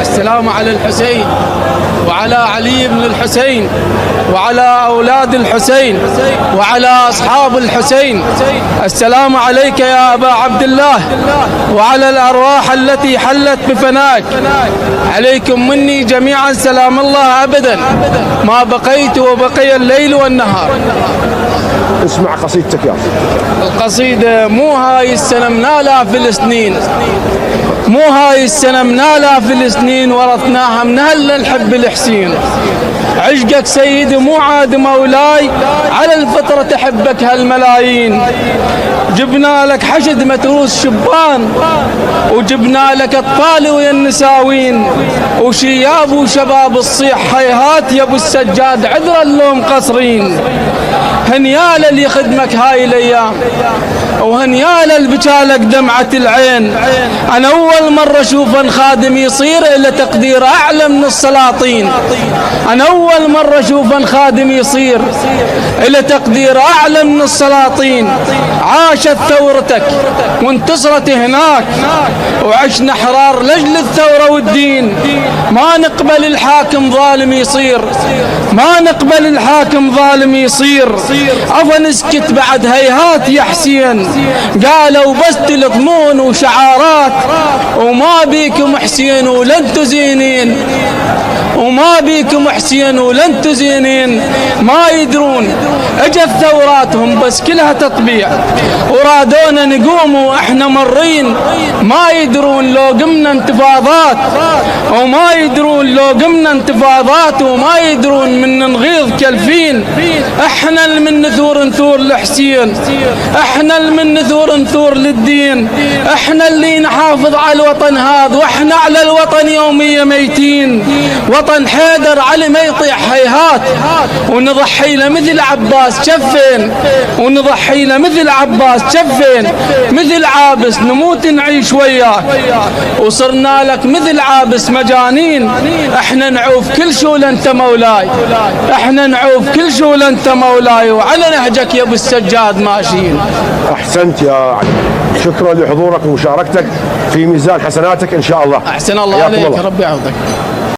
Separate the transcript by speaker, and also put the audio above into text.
Speaker 1: السلام على الحسين وعلى علي بن الحسين وعلى أولاد الحسين وعلى أصحاب الحسين. السلام عليك يا أبا عبد الله وعلى الأرواح التي حلت بفنائك. عليكم مني جميعا سلام الله أبدا ما بقيت وبقي الليل والنهار.
Speaker 2: اسمع قصيدتك يا
Speaker 1: القصيدة: مو هاي السنة منالها في السنين، مو هاي السنة منالها في السنين، ورثناها من هلا نحب الحسين. عشقك سيدي مو عاد مولاي، على الفطرة تحبك هالملايين. جبنا لك حشد متروس شبان، وجبنا لك اطفال ويا النساوين، وشياب وشباب الصيح هيهات يا ابو السجاد عذرا لو مقصرين. هنيال اللي خدمك هاي الايام، وهنيال اللي بكالك دمعة العين. انا اول مرة اشوف خادم يصير الا تقدير اعلى من السلاطين. انا اول مرة اشوف خادم يصير الا تقدير اعلى من السلاطين. عاشت ثورتك وانتصرت هناك، وعشنا حرار لاجل الثورة والدين. ما نقبل الحاكم ظالم يصير، ما نقبل الحاكم ظالم يصير. عفوا نسكت بعد هيهات يا حسين، قالوا بس تلطمون وشعارات، وما بيكم حسين ولن تزينين، وما بيكم حسين ولن تزينين. ما يدرون اجت ثوراتهم بس كلها تطبيع، ورادونا نقوم واحنا مرين. ما يدرون لو قمنا انتفاضات، وما يدرون لو قمنا انتفاضات، وما يدرون من نغيظ كالفين. احنا اللي من نثور نثور لحسين، احنا اللي من نثور نثور للدين. احنا اللي نحافظ على الوطن هذا، واحنا على الوطن يوميا ميتين. وطن حيدر علي ما يطيح هيهات، ونضحي له مثل عباس شفين، ونضحي له مثل عباس شفين. مثل عابس نموت نعيش وياك، وصرنا لك مثل عابس مجانين. احنا نعوف كل شو انت مولاي، احنا نعوف كل شو انت مولاي، وعلى نهجك يا ابو السجاد ماشيين.
Speaker 2: احسنت يا علي، شكرا لحضورك ومشاركتك في ميزان حسناتك ان شاء الله.
Speaker 1: احسن الله عليك، ربي يعوضك.